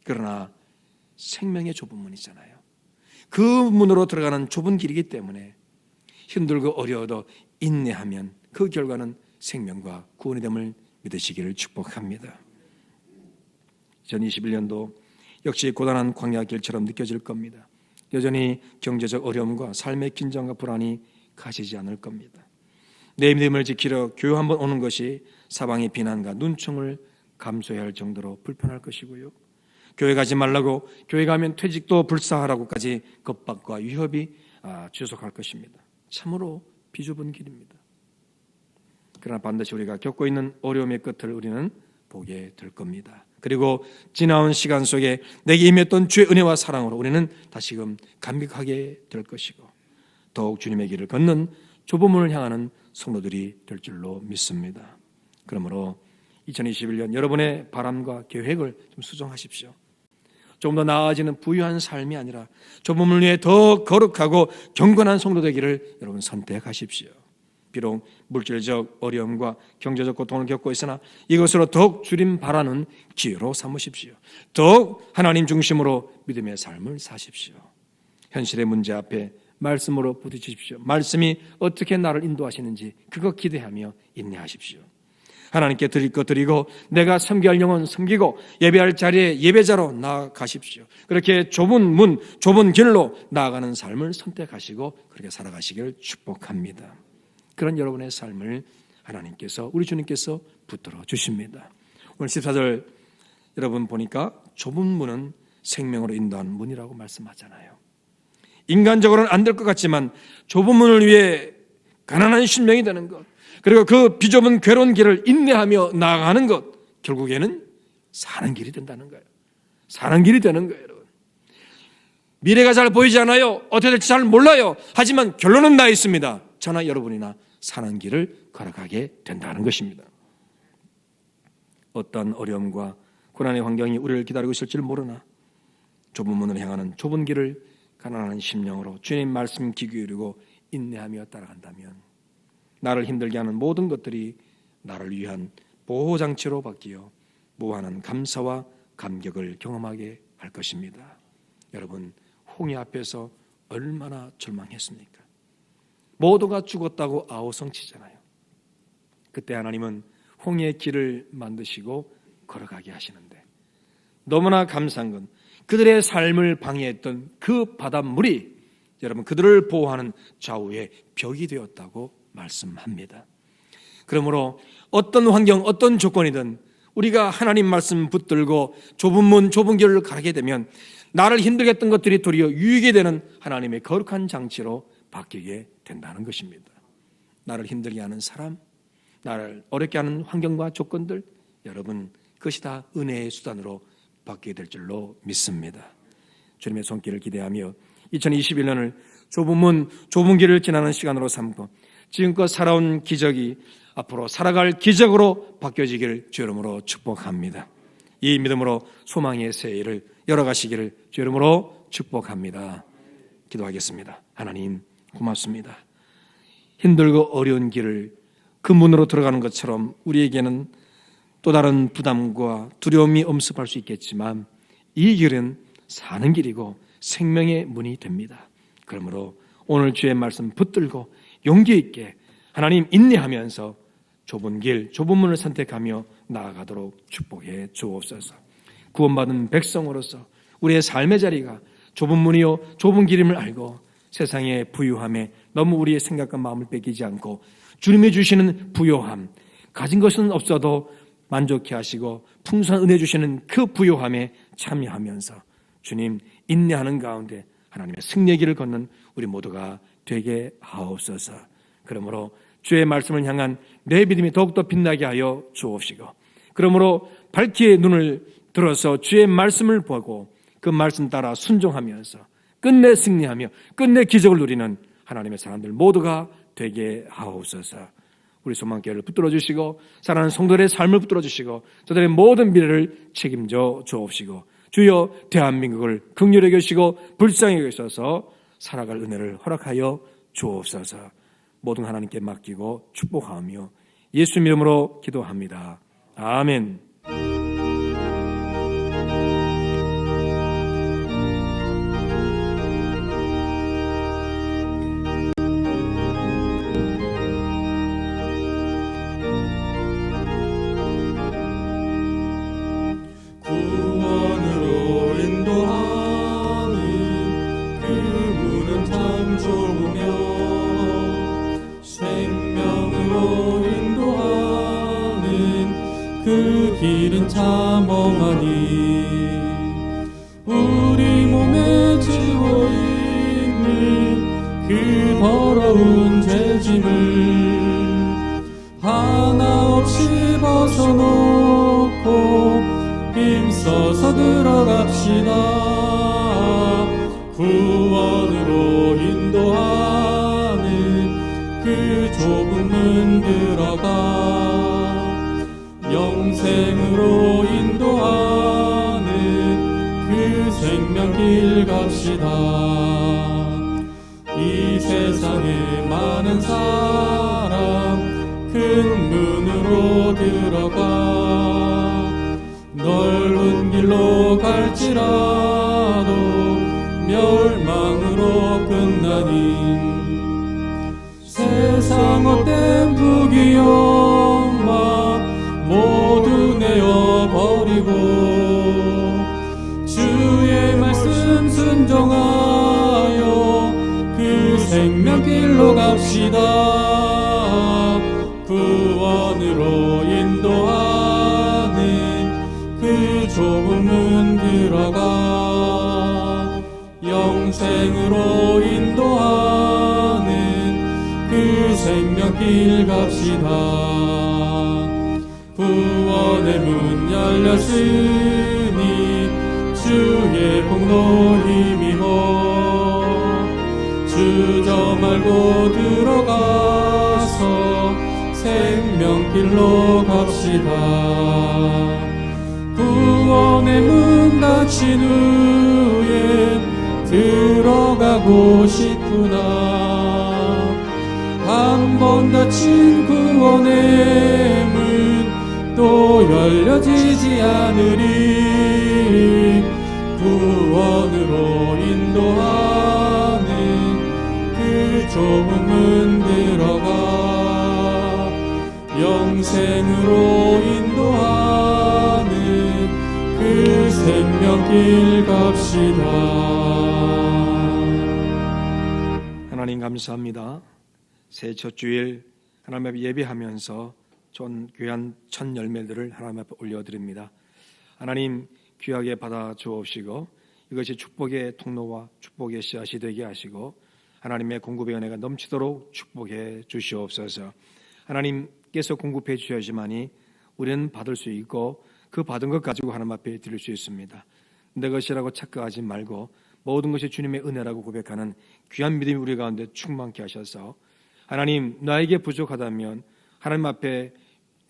그러나 생명의 좁은 문이잖아요. 그 문으로 들어가는 좁은 길이기 때문에 힘들고 어려워도 인내하면 그 결과는 생명과 구원이 됨을 믿으시기를 축복합니다. 2021년도 역시 고단한 광야 길처럼 느껴질 겁니다. 여전히 경제적 어려움과 삶의 긴장과 불안이 가시지 않을 겁니다. 내 믿음을 지키러 교회 한번 오는 것이 사방의 비난과 눈총을 감수해야 할 정도로 불편할 것이고요. 교회 가지 말라고, 교회 가면 퇴직도 불사하라고까지 겁박과 위협이 지속할 것입니다. 참으로 비좁은 길입니다. 그러나 반드시 우리가 겪고 있는 어려움의 끝을 우리는 보게 될 겁니다. 그리고 지나온 시간 속에 내게 임했던 주의 은혜와 사랑으로 우리는 다시금 감격하게 될 것이고 더욱 주님의 길을 걷는 좁은 문을 향하는 성도들이 될 줄로 믿습니다. 그러므로 2021년 여러분의 바람과 계획을 좀 수정하십시오. 좀 더 나아지는 부유한 삶이 아니라 좁은 문 위에 더 거룩하고 경건한 성도 되기를 여러분 선택하십시오. 비록 물질적 어려움과 경제적 고통을 겪고 있으나 이것으로 더욱 주님 바라는 기회로 삼으십시오. 더욱 하나님 중심으로 믿음의 삶을 사십시오. 현실의 문제 앞에 말씀으로 부딪히십시오. 말씀이 어떻게 나를 인도하시는지 그거 기대하며 인내하십시오. 하나님께 드릴 것 드리고 내가 섬겨할 영혼 섬기고 예배할 자리에 예배자로 나아가십시오. 그렇게 좁은 문, 좁은 길로 나아가는 삶을 선택하시고 그렇게 살아가시기를 축복합니다. 그런 여러분의 삶을 하나님께서, 우리 주님께서 붙들어 주십니다. 오늘 14절 여러분 보니까 좁은 문은 생명으로 인도하는 문이라고 말씀하잖아요. 인간적으로는 안 될 것 같지만 좁은 문을 위해 가난한 심령이 되는 것, 그리고 그 비좁은 괴로운 길을 인내하며 나아가는 것, 결국에는 사는 길이 된다는 거예요. 사는 길이 되는 거예요, 여러분. 미래가 잘 보이지 않아요. 어떻게 될지 잘 몰라요. 하지만 결론은 나 있습니다. 저나 여러분이나 사는 길을 걸어가게 된다는 것입니다. 어떤 어려움과 고난의 환경이 우리를 기다리고 있을지를 모르나 좁은 문을 향하는 좁은 길을 가난한 심령으로 주님 말씀 귀 기울이고 인내하며 따라간다면 나를 힘들게 하는 모든 것들이 나를 위한 보호장치로 바뀌어 무한한 감사와 감격을 경험하게 할 것입니다. 여러분, 홍해 앞에서 얼마나 절망했습니까? 모두가 죽었다고 아우성치잖아요. 그때 하나님은 홍해의 길을 만드시고 걸어가게 하시는데 너무나 감사한 건 그들의 삶을 방해했던 그 바닷물이 여러분 그들을 보호하는 좌우의 벽이 되었다고 말씀합니다. 그러므로 어떤 환경, 어떤 조건이든 우리가 하나님 말씀 붙들고 좁은 문, 좁은 길을 가게 되면 나를 힘들게 했던 것들이 도리어 유익이 되는 하나님의 거룩한 장치로 바뀌게 된다는 것입니다. 나를 힘들게 하는 사람, 나를 어렵게 하는 환경과 조건들, 여러분 그것이 다 은혜의 수단으로 바뀌게 될 줄로 믿습니다. 주님의 손길을 기대하며 2021년을 좁은 문, 좁은 길을 지나는 시간으로 삼고 지금껏 살아온 기적이 앞으로 살아갈 기적으로 바뀌어지기를 주 이름으로 축복합니다. 이 믿음으로 소망의 새해를 열어가시기를 주 이름으로 축복합니다. 기도하겠습니다. 하나님 고맙습니다. 힘들고 어려운 길을 그 문으로 들어가는 것처럼 우리에게는 또 다른 부담과 두려움이 엄습할 수 있겠지만 이 길은 사는 길이고 생명의 문이 됩니다. 그러므로 오늘 주의 말씀 붙들고 용기 있게 하나님 인내하면서 좁은 길, 좁은 문을 선택하며 나아가도록 축복해 주옵소서. 구원받은 백성으로서 우리의 삶의 자리가 좁은 문이요 좁은 길임을 알고 세상의 부유함에 너무 우리의 생각과 마음을 뺏기지 않고 주님이 주시는 부요함, 가진 것은 없어도 만족해 하시고 풍성한 은혜 주시는 그 부요함에 참여하면서 주님 인내하는 가운데 하나님의 승리의 길을 걷는 우리 모두가 되게 하옵소서. 그러므로 주의 말씀을 향한 내 믿음이 더욱더 빛나게 하여 주옵시고 그러므로 밝게 눈을 들어서 주의 말씀을 보고 그 말씀 따라 순종하면서 끝내 승리하며 끝내 기적을 누리는 하나님의 사람들 모두가 되게 하옵소서. 우리 소망교회를 붙들어 주시고 사랑하는 성도들의 삶을 붙들어 주시고 저들의 모든 미래를 책임져 주옵시고 주여 대한민국을 긍휼히 여기시고 불쌍히 여기셔서 살아갈 은혜를 허락하여 주옵소서. 모든 하나님께 맡기고 축복하며 예수 이름으로 기도합니다. 아멘. 그 길은 참 멍하니 우리 몸에 지워 있는 그 더러운 죄짐을 하나 없이 벗어놓고 힘써서 들어갑시다. 구원으로 인도하는 좁은 문 들어가 영생으로 인도하는 그 생명길 갑시다. 이 세상에 많은 사람 큰 문으로 들어가 넓은 길로 갈지라도 멸망으로 끝나니 세상 헛된 부귀영화 모두 내어버리고 주의 말씀 순종하여 그 생명길로 갑시다. 구원으로 인도하는 그 좁은 문 들어가 영생으로 인도하는 그 생명길 갑시다. 구원의 문 열렸으니 주의 공로 힘입어 주저 말고 들어가서 생명길로 갑시다. 구원의 문 닫힌 후에 들어가고 싶으나 한 번 닫힌 구원의 문 또 열려지지 않으리. 구원으로 인도하는 그 좁은 문 들어가 영생으로 인도하는 그 생명길 갑시다. 하나님 감사합니다. 새 첫 주일 하나님 앞에 예배하면서 좋은 귀한 첫 열매들을 하나님 앞에 올려드립니다. 하나님 귀하게 받아 주옵시고 이것이 축복의 통로와 축복의 씨앗이 되게 하시고 하나님의 공급의 은혜가 넘치도록 축복해 주시옵소서. 하나님께서 공급해 주셔야지만이 우리는 받을 수 있고 그 받은 것 가지고 하나님 앞에 드릴 수 있습니다. 내 것이라고 착각하지 말고 모든 것이 주님의 은혜라고 고백하는 귀한 믿음이 우리 가운데 충만케 하셔서 하나님 나에게 부족하다면 하나님 앞에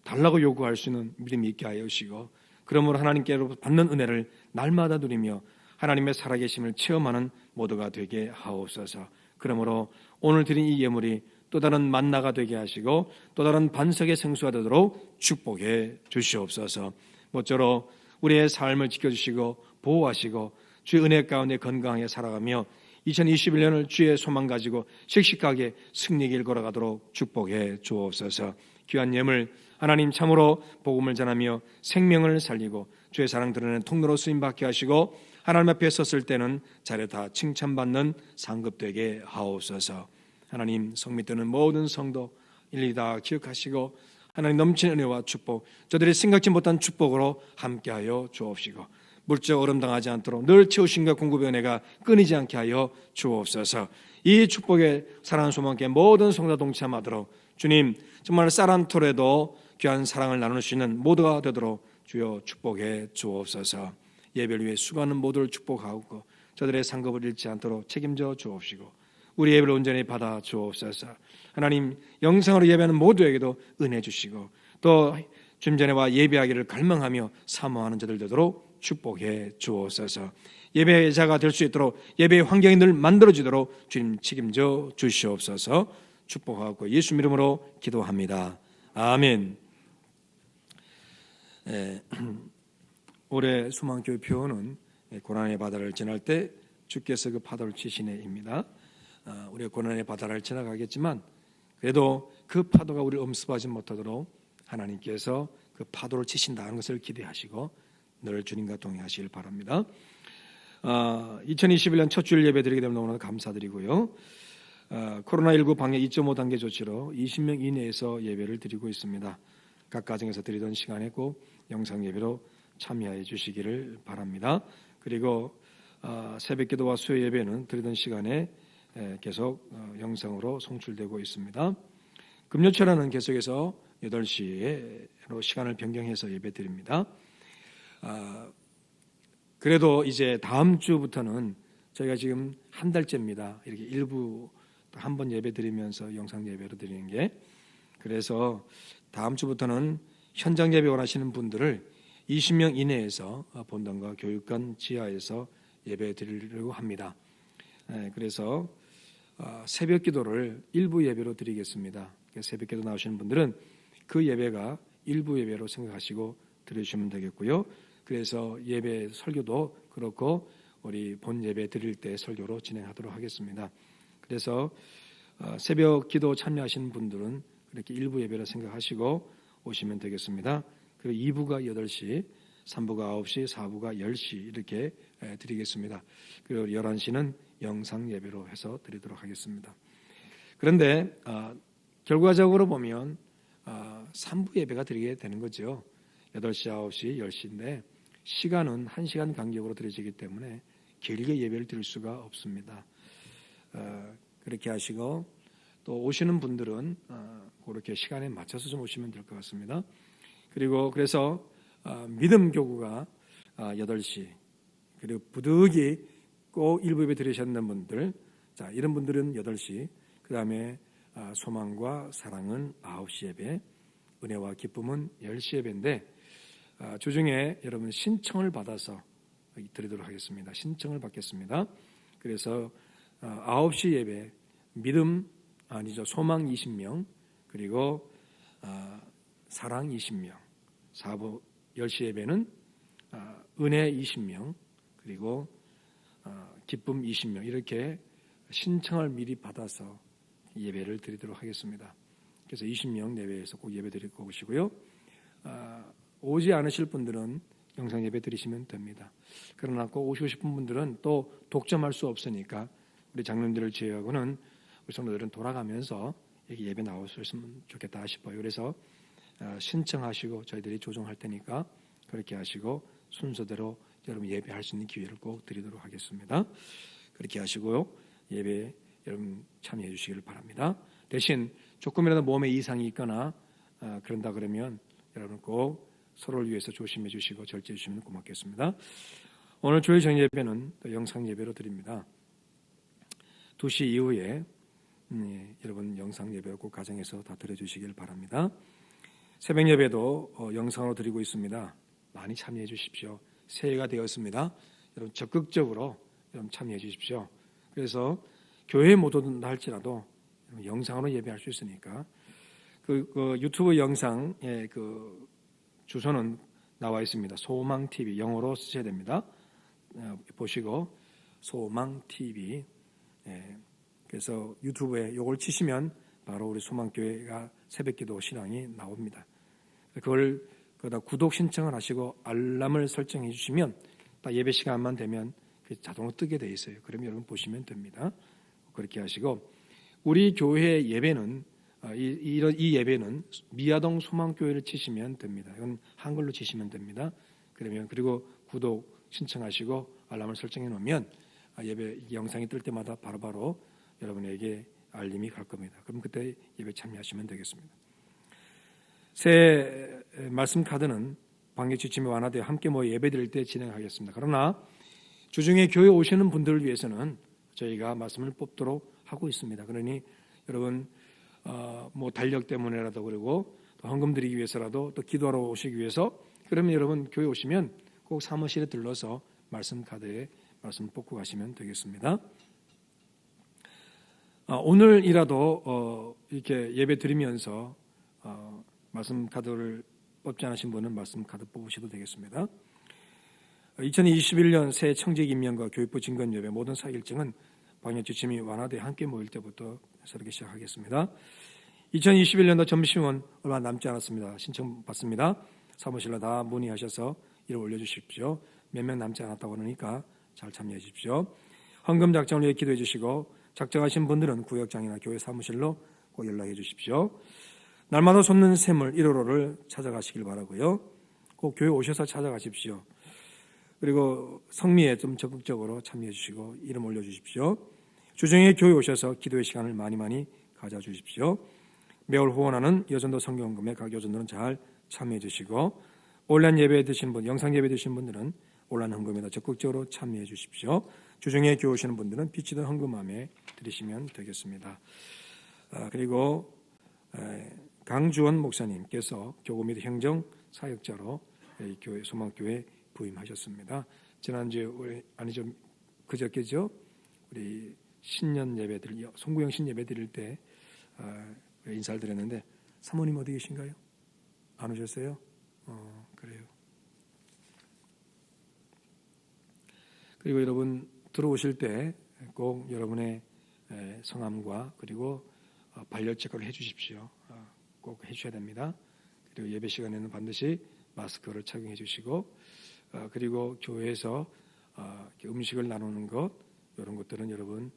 달라고 요구할 수 있는 믿음이 있게 하여 주시고 그러므로 하나님께로 받는 은혜를 날마다 누리며 하나님의 살아계심을 체험하는 모두가 되게 하옵소서. 그러므로 오늘 드린 이 예물이 또 다른 만나가 되게 하시고 또 다른 반석의 생수가 되도록 축복해 주시옵소서. 모쪼록 우리의 삶을 지켜주시고 보호하시고 주의 은혜 가운데 건강하게 살아가며 2021년을 주의 소망 가지고 씩씩하게 승리길 걸어가도록 축복해 주옵소서. 귀한 예물 하나님 참으로 복음을 전하며 생명을 살리고 주의 사랑 드러내는 통로로 쓰임받게 하시고 하나님 앞에 섰을 때는 잘했다 칭찬받는 상급되게 하옵소서. 하나님 성미 뜨는 모든 성도 일일이 다 기억하시고 하나님 넘치는 은혜와 축복 저들이 생각지 못한 축복으로 함께하여 주옵시고 물적 얼음 당하지 않도록 늘 채우심과 공급의 은혜가 끊이지 않게 하여 주옵소서. 이 축복에 사랑하는 소망께 모든 성도 동참하도록 주님 정말 쌀한톨에도 귀한 사랑을 나눌 수 있는 모두가 되도록 주여 축복해 주옵소서. 예배를 위해 수고하는 모두를 축복하고 저들의 상급을 잃지 않도록 책임져 주옵시고 우리 예배를 온전히 받아 주옵소서. 하나님 영상으로 예배하는 모두에게도 은혜 주시고 또 주님 전에와 예배하기를 갈망하며 사모하는 자들 되도록 축복해 주옵소서. 예배자가 될 수 있도록 예배의 환경이 늘 만들어지도록 주님 책임져 주시옵소서. 축복하고 예수 이름으로 기도합니다. 아멘. 올해 수망교회 표어는 고난의 바다를 지날 때 주께서 그 파도를 치시네입니다. 우리가 고난의 바다를 지나가겠지만 그래도 그 파도가 우리를 엄습하지 못하도록 하나님께서 그 파도를 치신다는 것을 기대하시고 늘 주님과 동행하시길 바랍니다. 2021년 첫 주일 예배 드리게 되면 너무나 감사드리고요. 코로나19 방역 2.5 단계 조치로 20명 이내에서 예배를 드리고 있습니다. 각 가정에서 드리던 시간에 꼭 영상 예배로 참여해 주시기를 바랍니다. 그리고 새벽기도와 수요 예배는 드리던 시간에 계속 영상으로 송출되고 있습니다. 금요철에는 계속해서 8시로 시간을 변경해서 예배 드립니다. 그래도 이제 다음 주부터는 저희가 지금 한 달째입니다. 이렇게 일부 한 번 예배 드리면서 영상 예배로 드리는 게, 그래서 다음 주부터는 현장 예배 원하시는 분들을 20명 이내에서 본당과 교육관 지하에서 예배 드리려고 합니다. 그래서 새벽 기도를 일부 예배로 드리겠습니다. 새벽 기도 나오시는 분들은 그 예배가 일부 예배로 생각하시고 드려주시면 되겠고요. 그래서 예배 설교도 그렇고 우리 본 예배 드릴 때 설교로 진행하도록 하겠습니다. 그래서 새벽 기도 참여하시는 분들은 그렇게 일부 예배로 생각하시고 오시면 되겠습니다. 그리고 2부가 8시, 3부가 9시, 4부가 10시 이렇게 드리겠습니다. 그리고 11시는 영상 예배로 해서 드리도록 하겠습니다. 그런데 결과적으로 보면 3부 예배가 드리게 되는 거죠. 8시, 9시, 10시인데 시간은 1시간 간격으로 드려지기 때문에 길게 예배를 드릴 수가 없습니다. 그렇게 하시고 또 오시는 분들은 그렇게 시간에 맞춰서 좀 오시면 될 것 같습니다. 그리고 그래서 믿음 교구가 8시, 그리고 부득이 꼭 일부 예배 드리셨는 분들, 자 이런 분들은 8시, 그 다음에 소망과 사랑은 9시 예배, 은혜와 기쁨은 10시 예배인데 주중에 여러분 신청을 받아서 드리도록 하겠습니다. 신청을 받겠습니다. 그래서 9시 예배 소망 20명, 그리고 사랑 20명, 4부 10시 예배는 은혜 20명, 그리고 기쁨 20명 이렇게 신청을 미리 받아서 예배를 드리도록 하겠습니다. 그래서 20명 내외에서 꼭 예배 드릴 것이고요. 오지 않으실 분들은 영상 예배 드리시면 됩니다. 그러나 꼭 오시고 싶은 분들은 또 독점할 수 없으니까 우리 장로님들을 제외하고는 우리 성도들은 돌아가면서 여기 예배 나오셨으면 좋겠다 싶어요. 그래서 신청하시고 저희들이 조정할 테니까 그렇게 하시고 순서대로 여러분 예배할 수 있는 기회를 꼭 드리도록 하겠습니다. 그렇게 하시고요. 예배 여러분 참여해 주시기를 바랍니다. 대신 조금이라도 몸에 이상이 있거나 그런다 그러면 여러분 꼭 서로를 위해서 조심해 주시고 절제해 주시면 고맙겠습니다. 오늘 주일 정예 예배는 또 영상 예배로 드립니다. 2시 이후에 여러분 영상 예배를 꼭 가정에서 다 드려주시길 바랍니다. 새벽 예배도 영상으로 드리고 있습니다. 많이 참여해 주십시오. 새해가 되었습니다. 여러분 적극적으로 여러분 참여해 주십시오. 그래서 교회에 못 온다 할지라도 영상으로 예배할 수 있으니까 그 유튜브 영상의 그 주소는 나와 있습니다. 소망TV 영어로 쓰셔야 됩니다. 보시고 소망TV 그래서 유튜브에 이걸 치시면 바로 우리 소망교회가 새벽기도 신앙이 나옵니다. 그걸 거기다 구독 신청을 하시고 알람을 설정해 주시면 딱 예배 시간만 되면 자동으로 뜨게 돼 있어요. 그러면 여러분 보시면 됩니다. 그렇게 하시고 우리 교회 예배는 이 예배는 미아동 소망교회를 치시면 됩니다. 이건 한글로 치시면 됩니다. 그러면 그리고 구독 신청하시고 알람을 설정해 놓으면 예배 영상이 뜰 때마다 바로바로 여러분에게 알림이 갈 겁니다. 그럼 그때 예배 참여하시면 되겠습니다. 새 말씀 카드는 방역 지침이 완화되어 함께 모여 예배 드릴 때 진행하겠습니다. 그러나 주중에 교회 오시는 분들을 위해서는 저희가 말씀을 뽑도록 하고 있습니다. 그러니 여러분 뭐 달력 때문에라도 그리고 또 헌금 드리기 위해서라도 또 기도하러 오시기 위해서 그러면 여러분 교회 오시면 꼭 사무실에 들러서 말씀 카드에 말씀 뽑고 가시면 되겠습니다. 오늘이라도 이렇게 예배 드리면서 말씀 카드를 뽑지 않으신 분은 말씀 카드 뽑으셔도 되겠습니다. 2021년 새 청직 임명과 교육부 증건 예배 모든 사일증은 방역 지침이 완화돼 함께 모일 때부터 새롭게 시작하겠습니다. 2021년도 점심은 얼마 남지 않았습니다. 신청 받습니다. 사무실로 다 문의하셔서 이름 올려주십시오. 몇 명 남지 않았다고 그러니까 잘 참여해 주십시오. 헌금 작정을 위해 기도해 주시고 작정하신 분들은 구역장이나 교회 사무실로 꼭 연락해 주십시오. 날마다 솟는 샘물 1호로를 찾아가시길 바라고요. 꼭 교회 오셔서 찾아가십시오. 그리고 성미에 좀 적극적으로 참여해 주시고 이름 올려주십시오. 주중에 교회 오셔서 기도의 시간을 많이 가져주십시오. 매월 후원하는 여전도 성경금에 각 여전도는 잘 참여해 주시고 온라인 예배 드신 분, 영상 예배 드신 분들은 온라인 헌금에다 적극적으로 참여해 주십시오. 주중에 교회 오시는 분들은 비치든 헌금함에 드리시면 되겠습니다. 그리고 강주원 목사님께서 교구 및 행정 사역자로 교회 소망교회 부임하셨습니다. 지난주에 아니죠, 그저께죠, 우리 신년 예배 드릴 송구영 신예배 드릴 때 인사를 드렸는데 사모님 어디 계신가요? 안 오셨어요? 그래요. 그리고 여러분 들어오실 때 꼭 여러분의 성함과 그리고 발열 체크를 해주십시오. 꼭 해주셔야 됩니다. 그리고 예배 시간에는 반드시 마스크를 착용해 주시고, 그리고 교회에서 음식을 나누는 것, 이런 것들은 여러분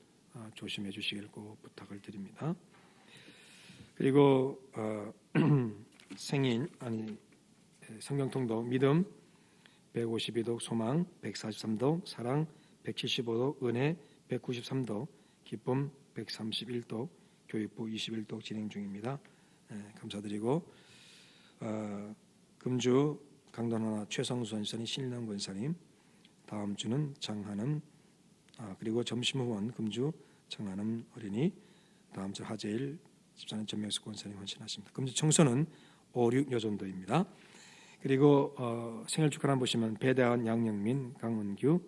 조심해 주시길 꼭 부탁을 드립니다. 그리고 성경통독 믿음 152독, 소망 143독, 사랑 175독, 은혜 193독, 기쁨 131독, 교육부 21독 진행 중입니다. 감사드리고, 금주 강단하나 최성수 원사님, 신랑 권사님, 다음 주는 장하는, 그리고 점심 후원 금주 장하는 어린이, 다음 주 하재일 집사님, 전명숙 권사님 헌신하십니다. 금주 청소는 5, 6 여전도입니다. 그리고 생일 축하를 보시면 배대한, 양영민, 강은규,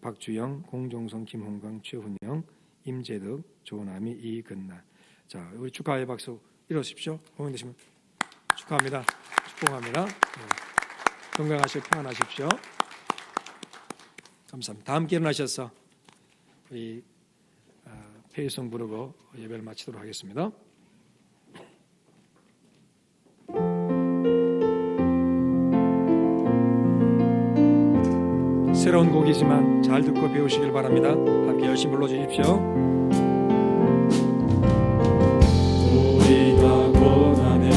박주영, 공종성, 김홍광, 최훈영, 임재덕, 조남이, 이근나. 자, 우리 축하의 박수 일어서십시오. 공연되시면 축하합니다. 축복합니다. 건강하시고 평안하십시오. 감사합니다. 다 함께 일어나셔서 우리 폐유성 부르고 예배를 마치도록 하겠습니다. 새로운 곡이지만 잘 듣고 배우시길 바랍니다. 함께 열심히 불러주십시오. 우리가 고난의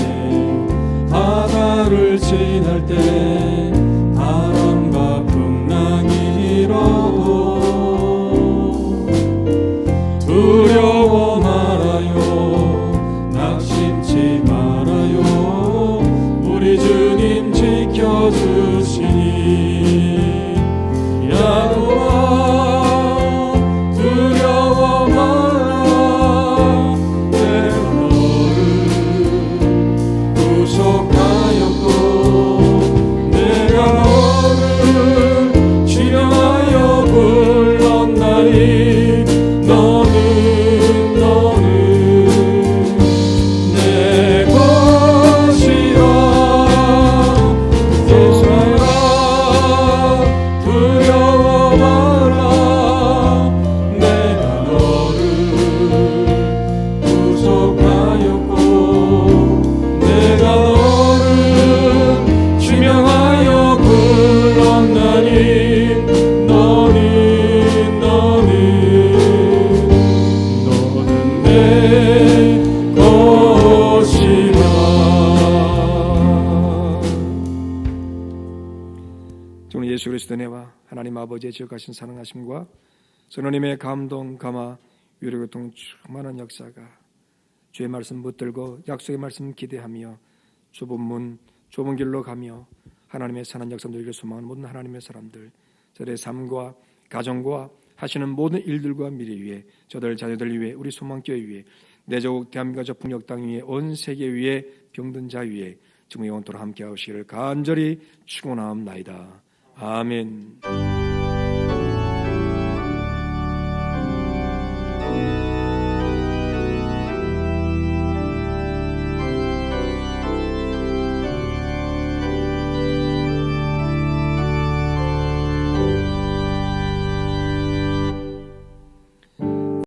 바다를 지날 때 바람과 풍랑이 일어도 두려워 말아요, 낙심치 말아요, 우리 주님 지켜주시니. 야곱아 두려워 마라, 내가 너를 구속하였고 내가 너를 지명하여 불렀나니 너는 내 것이라. 예수라 두려워 마라, 내가 너를 구속하였고 내가 너를 지명하여 불렀나니 너는 내 것이라. 주님 예수 그리스도의 은혜와 하나님 아버지의 지극하신 사랑하심과 선생님의 감동, 감화, 위로교통 충만한 역사가 주의 말씀 붙들고 약속의 말씀 기대하며 좁은 문, 좁은 길로 가며 하나님의 선한 역사 누리길 소망하는 모든 하나님의 사람들, 저들의 삶과 가정과 하시는 모든 일들과 미래 위에, 저들 자녀들 위에, 우리 소망교회 위에, 내 조국 대한민국 저 북녘 땅 위에, 온 세계 위에, 병든 자 위에 지금 영원토록 함께 하시기를 간절히 축원하옵나이다. 아멘.